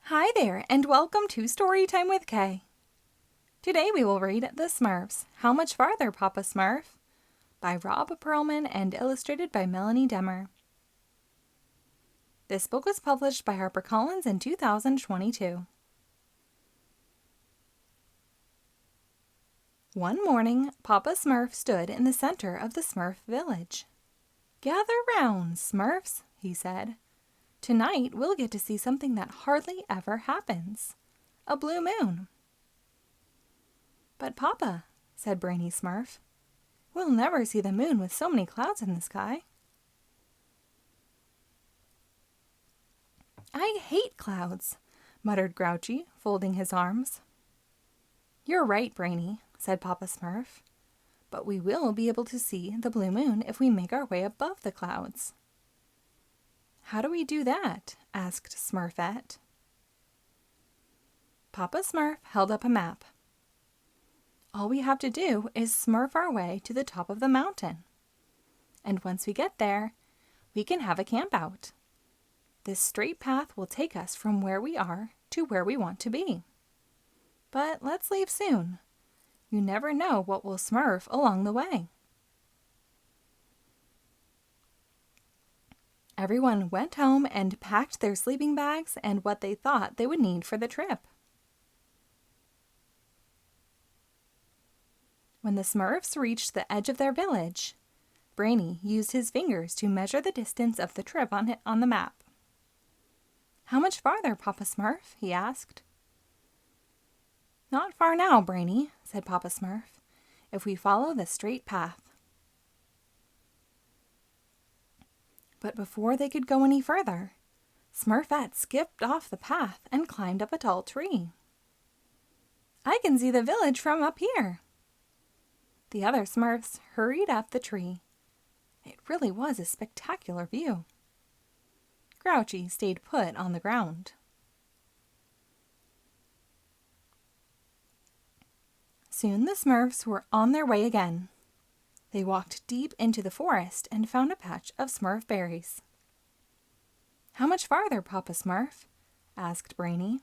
Hi there, and welcome to Storytime with Kay. Today we will read The Smurfs, How Much Farther, Papa Smurf? By Robb Pearlman and illustrated by Melanie Demmer. This book was published by HarperCollins in 2022. One morning, Papa Smurf stood in the center of the Smurf village. "Gather round, Smurfs," he said. "Tonight we'll get to see something that hardly ever happens. A blue moon." "But Papa," said Brainy Smurf, "we'll never see the moon with so many clouds in the sky." "I hate clouds," muttered Grouchy, folding his arms. "You're right, Brainy," said Papa Smurf, "but we will be able to see the blue moon if we make our way above the clouds." "How do we do that?" asked Smurfette. Papa Smurf held up a map. "All we have to do is smurf our way to the top of the mountain. And once we get there, we can have a camp out. This straight path will take us from where we are to where we want to be. But let's leave soon. You never know what will smurf along the way." Everyone went home and packed their sleeping bags and what they thought they would need for the trip. When the Smurfs reached the edge of their village, Brainy used his fingers to measure the distance of the trip on the map. "How much farther, Papa Smurf?" he asked. "Not far now, Brainy," said Papa Smurf, "if we follow the straight path." But before they could go any further, Smurfette skipped off the path and climbed up a tall tree. "I can see the village from up here." The other Smurfs hurried up the tree. It really was a spectacular view. Grouchy stayed put on the ground. Soon the Smurfs were on their way again. They walked deep into the forest and found a patch of Smurf berries. "How much farther, Papa Smurf?" asked Brainy.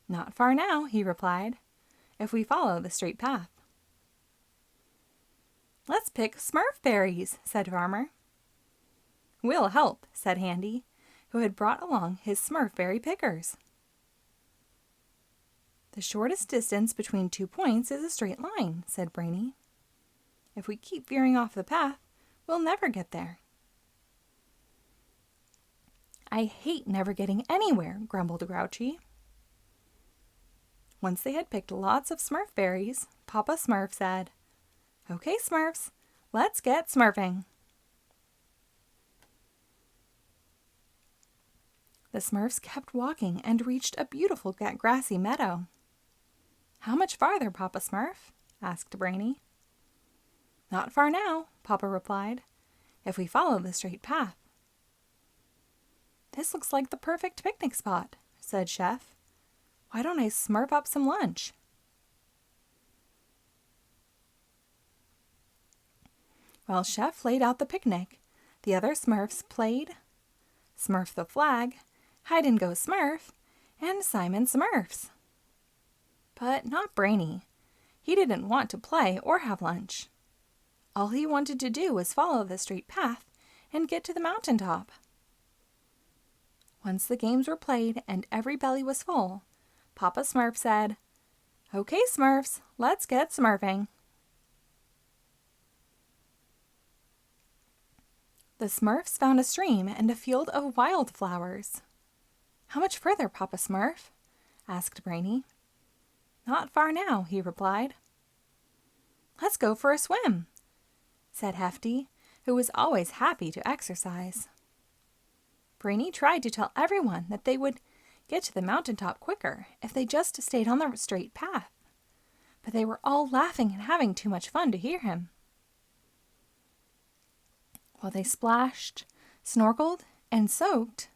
"Not far now," he replied, "if we follow the straight path." "Let's pick Smurf berries," said Farmer. "We'll help," said Handy, who had brought along his Smurf berry pickers. "The shortest distance between 2 points is a straight line," said Brainy. "If we keep veering off the path, we'll never get there." "I hate never getting anywhere," grumbled Grouchy. Once they had picked lots of Smurf berries, Papa Smurf said, "Okay, Smurfs, let's get smurfing." The Smurfs kept walking and reached a beautiful grassy meadow. "How much farther, Papa Smurf?" asked Brainy. "Not far now," Papa replied, "if we follow the straight path." "This looks like the perfect picnic spot," said Chef. "Why don't I smurf up some lunch?" While Chef laid out the picnic, the other Smurfs played Smurf the Flag, Hide and Go Smurf, and Simon Smurfs. But not Brainy. He didn't want to play or have lunch. All he wanted to do was follow the straight path and get to the mountaintop. Once the games were played and every belly was full, Papa Smurf said, "Okay, Smurfs, let's get smurfing." The Smurfs found a stream and a field of wildflowers. "How much further, Papa Smurf?" asked Brainy. "Not far now," he replied. "Let's go for a swim," said Hefty, who was always happy to exercise. Brainy tried to tell everyone that they would get to the mountaintop quicker if they just stayed on the straight path, but they were all laughing and having too much fun to hear him. While they splashed, snorkeled, and soaked,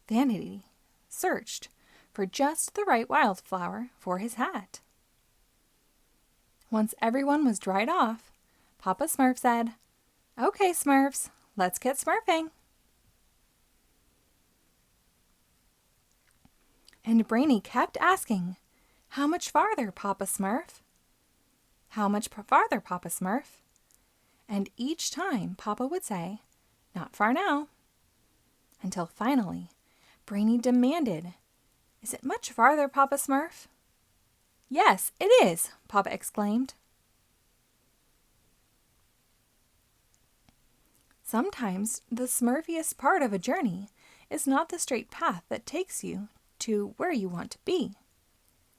Vanity searched for just the right wildflower for his hat. Once everyone was dried off, Papa Smurf said, "Okay, Smurfs, let's get smurfing." And Brainy kept asking, "How much farther, Papa Smurf? How much farther, Papa Smurf?" And each time Papa would say, "Not far now." Until finally, Brainy demanded, "Is it much farther, Papa Smurf?" "Yes, it is," Papa exclaimed. Sometimes the smurfiest part of a journey is not the straight path that takes you to where you want to be.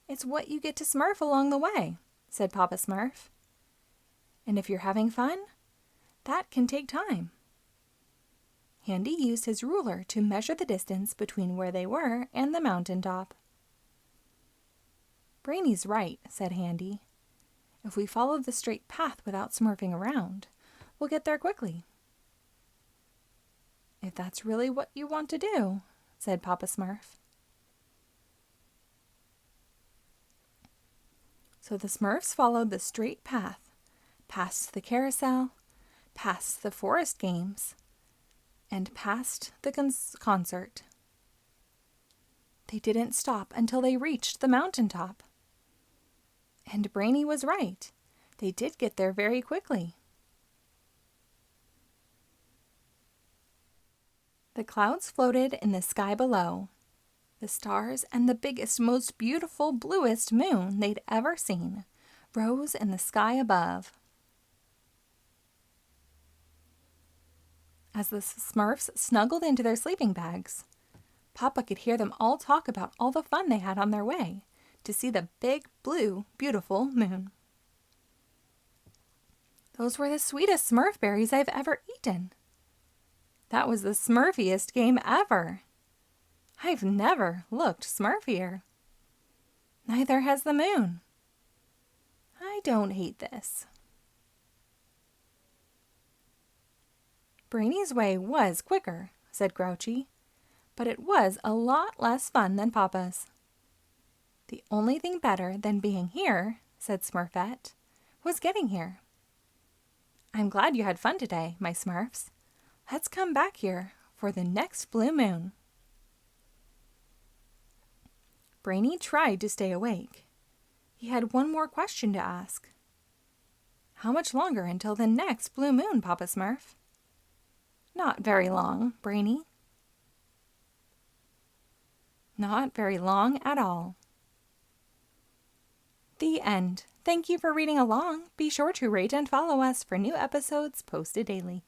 It's what you get to smurf along the way, said Papa Smurf. And if you're having fun, that can take time. Handy used his ruler to measure the distance between where they were and the mountaintop. Brainy's right, said Handy. If we follow the straight path without smurfing around, we'll get there quickly. If that's really what you want to do, said Papa Smurf. So the Smurfs followed the straight path, past the carousel, past the forest games, and past the concert. They didn't stop until they reached the mountaintop. And Brainy was right. They did get there very quickly. The clouds floated in the sky below. The stars and the biggest, most beautiful, bluest moon they'd ever seen rose in the sky above. As the Smurfs snuggled into their sleeping bags, Papa could hear them all talk about all the fun they had on their way to see the big, blue, beautiful moon. Those were the sweetest Smurf berries I've ever eaten. That was the Smurfiest game ever. I've never looked Smurfier. Neither has the moon. I don't hate this. Brainy's way was quicker, said Grouchy, but it was a lot less fun than Papa's. The only thing better than being here, said Smurfette, was getting here. I'm glad you had fun today, my Smurfs. Let's come back here for the next blue moon. Brainy tried to stay awake. He had one more question to ask. How much longer until the next blue moon, Papa Smurf? Not very long, Brainy. Not very long at all. The end. Thank you for reading along. Be sure to rate and follow us for new episodes posted daily.